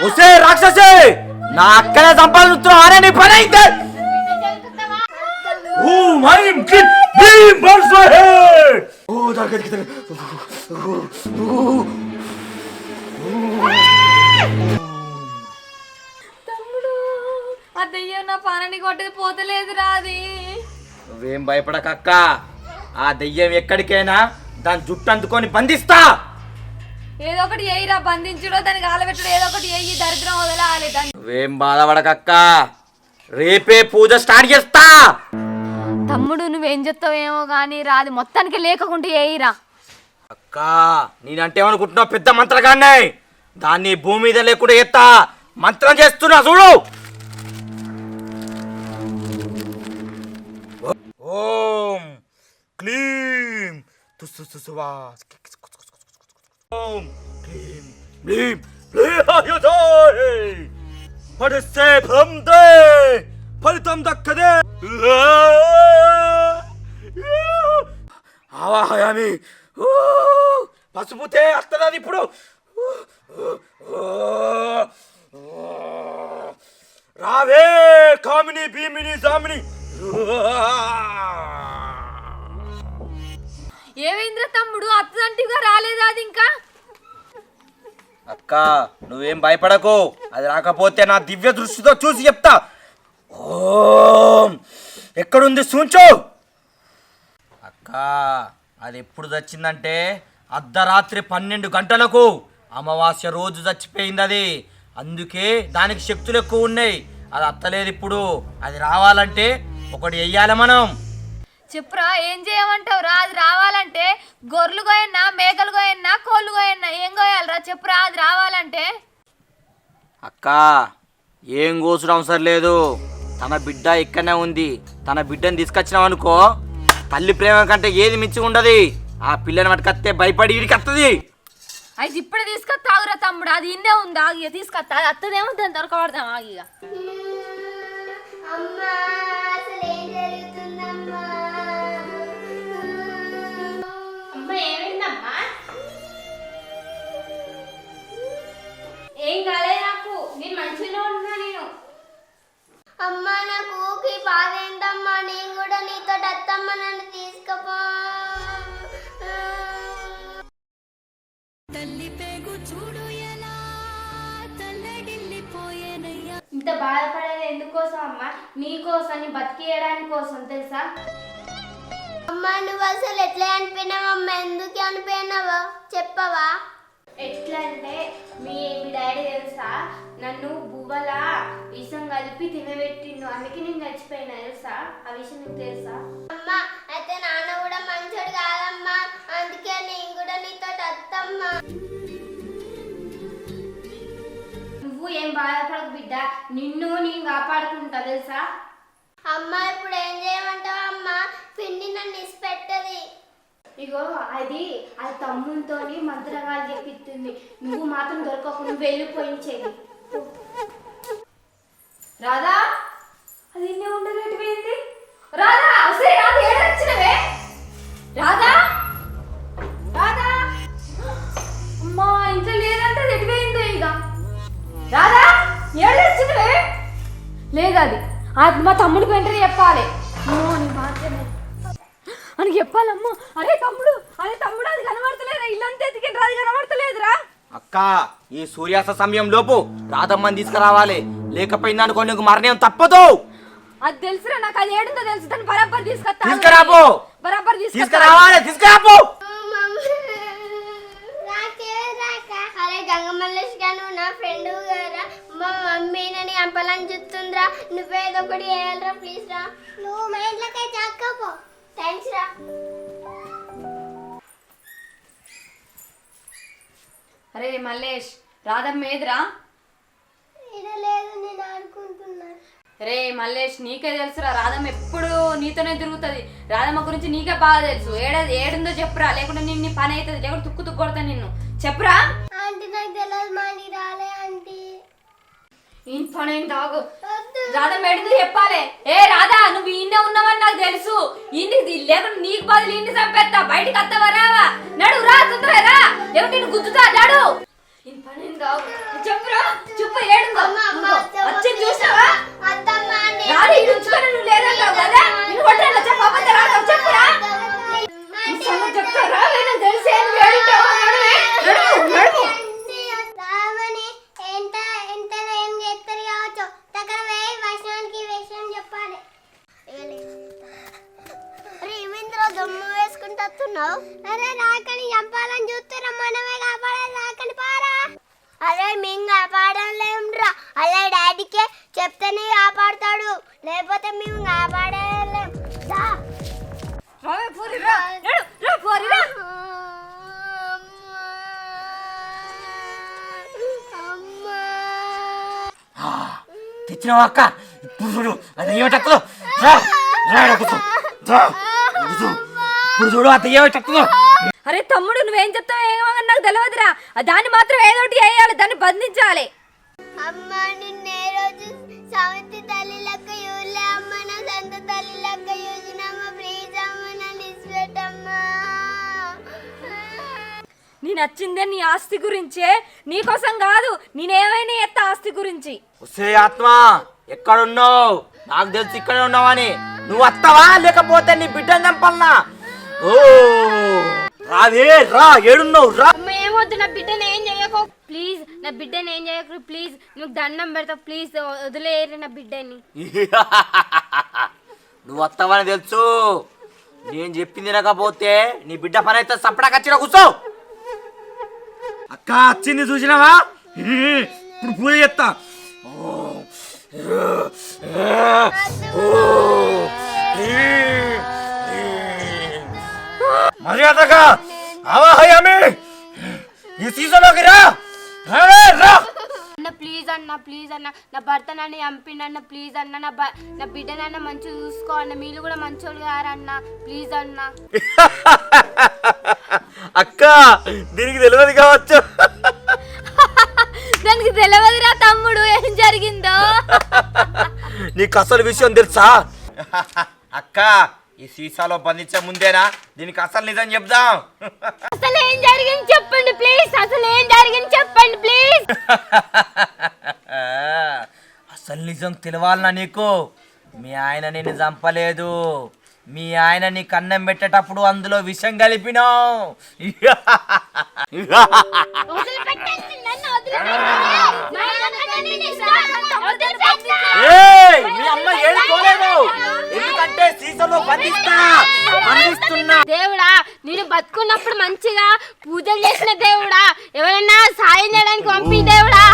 ఒసే రాక్షసే నా అక్కనే సంపాదిస్తున్నావు అరే నీ పని అయితే తమ్ముడు ఆ దెయ్యం నా పానని కొట్టేది పోతలేదురా అది. నువ్వేం భయపడకక్క ఆ దెయ్యం ఎక్కడికైనా దాని జుట్టు అందుకొని బంధిస్తా. ఏదో ఒకటి ఎయ్యిరా, బంధించుడో దానికి ఆలబెట్టుడు ఏదో ఒకటి ఎయ్యి, దరిద్రం వదలాలి దాన్ని. నువ్వేం బాధపడకక్క రేపే పూజ స్టార్ట్ చేస్తా. తమ్ముడు నువ్వేం చెప్తావేమో కానీ రాది మొత్తానికి లేకుంటే ఎయ్యిరా. అక్క నేనంటే ఏమనుకుంటున్నావు పెద్ద మంత్రగాన్నే, దాన్ని భూమి మీద లేకుండా ఎత్తా మంత్రం చేస్తున్నా చూడు. ఓం క్లీం తుస్సువా ఓం క్లీం క్లీం క్లీం పడిస్తే భ్రమదే ఫలితం దక్కదే. ఆవాహయామి పసుపుతే వస్తున్నది ఇప్పుడు. రావే కామిని భీమిని జామిని. ఏమైంద్ర తమ్ముడు అత్తంటిగా రాలేదా అది ఇంకా? అక్క నువ్వేం భయపడకు, అది రాకపోతే నా దివ్య దృష్టితో చూసి చెప్తా. ఓం ఎక్కడుంది సూంచు. అక్క అది ఎప్పుడు చచ్చిందంటే అర్ధరాత్రి 12 గంటలకు అమావాస్య రోజు చచ్చిపోయింది అది. అందుకే దానికి శక్తులు ఎక్కువ ఉన్నాయి. అది అత్తలేదు ఇప్పుడు. అది రావాలంటే ఒకటి వెయ్యాలి మనం. చెప్పురా ఏం చేయమంటావు రా? అది రావాలంటే గొర్రెలు కోయన్నా, మేకలు కోయన్నా, కోళ్ళు కోయన్నా ఏం కోయాలరా చెప్పురా అది రావాలంటే? అక్క ఏం కోసడం అవసరం లేదు, తన బిడ్డ ఇక్కడనే ఉంది. తన బిడ్డని తీసుకొచ్చినాం అనుకో తల్లి ప్రేమ కంటే ఏది మించి ఉండదు. ఆ పిల్లని పట్టుకొస్తే భయపడి ఇడికి వస్తుంది. అయితే ఇప్పుడే తీసుకొస్తా ఆగురా తమ్ముడు, అది ఇన్నే ఉంది ఆగి తీసుకొస్తా. అది అత్తదేమో దాన్ని దొరకబడతాం ఆగిగా. ఏం కాలేదు నాకు, నేను మంచిగా ఉన్నా. నేను అమ్మా నాకు ఊకి బాధ ఏంటమ్మా, నేను కూడా నీతో అత్తమ్మ నన్ను తీసుకుపో. ఇంత బాధపడేది ఎందుకోసం అమ్మా? నీకోసం, నీ బతికేయడానికి కోసం తెలుసా? అమ్మా నువ్వు అసలు ఎట్లా అనిపోయినావమ్మా? ఎందుకు అనిపోయినావో చెప్పవా? ఎట్లా అంటే మీ డాడీ తెలుసా నన్ను బువ్వల విషం కలిపి తినబెట్టిండు, అందుకే నేను చచ్చిపోయినా తెలుసా? ఆ విషయం నీకు తెలుసా? అమ్మా అయితే నాన్న కూడా మంచోడు కాదమ్మా, అందుకే నేను కూడా నీతో అత్తమ్మా. నువ్వు ఏం బాధపడకు బిడ్డ, నిన్ను నేను కాపాడుకుంటా తెలుసా? అమ్మా ఇప్పుడు ఏం చేయమంటావు అమ్మా? పిండి నన్ను ఇసిపెట్టది. ఇగో అది తమ్ముతో మంత్రగాలు చెప్పిస్తుంది. నువ్వు మాత్రం దొరకకు, నువ్వు వెళ్ళిపోయించేది. రాధా అది ఇన్నే ఉండదు, ఎటుపోయింది రాధా? సరే రాధా ఏడొచ్చినవే? రాధా రాధా అమ్మా ఇంట్లో లేదంటే అది ఎటుపోయిందో ఇక. రాధా ఏడొచ్చినవే? లేదు అది మా తమ్ముడికి వెంటనే చెప్పాలి. అని చెప్పాలమ్మా. అరే తమ్ముడు అది కనబడతలేదురా, ఇల్లంతా ఎతికిండ్రా అది కనబడతలేదురా. అక్క ఈ సూర్యాస్త సమయం లోపు రాధమ్మని తీసుకురావాలి, లేకపోయింది అనుకో నీకు మరణం తప్పదు. అది తెలుసురా నాకు, అది ఏడుందో తెలుసు. దాన్ని బరాబర్ తీసుకురాపో, బరాబర్ తీసుకురావాలి, తీసుకురాపో. అరే గంగమల్లేష్ గారు నా ఫ్రెండ్ గారా, మా మమ్మీ నన్ను అంపలని చూస్తుందిరా. నువ్వేదో ఒకటి వేయాలరా ప్లీజ్ రా. నువ్వు మా ఇంట్లోకి చాకపో. థ్యాంక్స్ రా. అరే మల్లేష్ రాధమ్మ ఏదిరా? లేదు నేను ఆడుకుంటున్నా. రే మల్లేష్ నీకే తెలుసురా, రాధమ్మ ఎప్పుడు నీతోనే తిరుగుతుంది. రాధమ్మ గురించి నీకే బాగా తెలుసు. ఏడుందో చెప్పురా, లేకుంటే నిన్ను పని అవుతుంది, లేకుంటే తుక్కు కొడతా నిన్ను. చెప్పురా. ఆంటీ నాకు తెలియదు, మా రాలే ఆంటీ. ఈ పని ఏం తాగు. వద్దు రాధమ్మ ఏడుందో చెప్పాలి. ఏ రాధా, నువ్వు ఈయనే ఉన్నావని నాకు తెలుసు. ఇంటికి లేకుండా నీకు బదులు ఇంటి చంపేస్తా. బయటికి వస్తావా రావా? నడు రా, తొందరగా రా, లేకుంటే నేను గుద్దుతా. నడు. చెప్పురా, చెప్పు. ఏడుందో వచ్చి చూసావా? రాధ ఇది ఉంచుకొని నువ్వు లేదంటావు కదా. నేను కొట్టాను చెప్పబద్ద. రాధ చెప్పురా, చెప్తారా? నేను తెలిసే ఏడుంటావు. నడుము. దమ్ము వేసుకుంటున్నావు. అరే రాకని చంపాలని చూస్తున్నా, మనమే కాపాడాలి. రాకని పారా. అరే మేము కాపాడలేమురా. అలా డాడీకే చెప్తేనే కాపాడుతాడు, లేకపోతే మేము కాపాడలేం. తెచ్చినావా అక్క? ఇప్పుడు చూడు అది ఏమిటో. ఇప్పుడు చూడు అది ఏమిటో. అరే తమ్ముడు, నువ్వేం చెప్తావు ఏమో నాకు తెలియదురా. దాన్ని మాత్రం ఏదోటి వేయాలి, దాన్ని బంధించాలి. అమ్మ నిన్నే రోజు సవంతి తల్లి లెక్క యూలే అమ్మ, నా సొంత తల్లి లెక్క యూజినమ్మ. ప్లీజ్ అమ్మ నన్ను ఇచ్చిపెట్టమ్మా. నీ నచ్చిందే నీ ఆస్తి గురించే, నీకోసం కాదు. నేనేమైనా ఎత్త ఆస్తి గురించి. వస్తే ఆత్మ ఎక్కడున్నావు? నాకు తెలిసి ఇక్కడే ఉన్నావని. నువ్వు వస్తావా లేకపోతే నీ బిడ్డను చంపాలనా? ఓ రావే, రా. ఏడున్నావు? రా. ఏమొద్దు, నా బిడ్డను ఏం చేయకు ప్లీజ్. నా బిడ్డని ఏం చేయకు ప్లీజ్. నువ్వు దండం పెడతా ప్లీజ్, వదిలేరు నా బిడ్డని. నువ్వు వస్తావని తెలుసు. నేను చెప్పింది తినకపోతే నీ బిడ్డ పని అయితే సపడా కచ్చినా కూర్చో. అక్క వచ్చింది చూసినావా? ఇప్పుడు పూజ చేస్తా. మర్యాదగా ఆవాహయామి. ఈ సీజన్లోకి రా. అన్న ప్లీజ్ అన్న, ప్లీజ్ అన్న, నా భర్త నన్ను చంపిండన్న. ప్లీజ్ అన్న, నా బిడ్డనన్న మంచిగా చూసుకో అన్న. మీరు కూడా మంచోళ్ళు గారన్న, ప్లీజ్ అన్న. అక్క దీనికి తెలియదు కావచ్చు. దానికి తెలియదురా తమ్ముడు ఏం జరిగిందో. నీకు అసలు విషయం తెలుసా? అక్క ఈ సీసాలో బంధించే ముందేనా దీనికి అసలు నిజం చెప్దాం. అసలు ఏం జరిగింది చెప్పండి ప్లీజ్. అసలు ఏం జరిగింది చెప్పండి ప్లీజ్. అసలు నిజం తెలవాలనా నీకు? మీ ఆయన నిన్ను చంపలేదు. మీ ఆయన నీకు అన్నం పెట్టేటప్పుడు అందులో విషం కలిపినావు. మీ అమ్మ ఏడుకోలేదు, ఎందుకంటే సీసాలో బంధిస్తున్నా. దేవుడా, నేను బతుకున్నప్పుడు మంచిగా పూజలు చేసిన దేవుడా, ఎవరైనా సాయం చేయడానికి పంపి దేవుడా.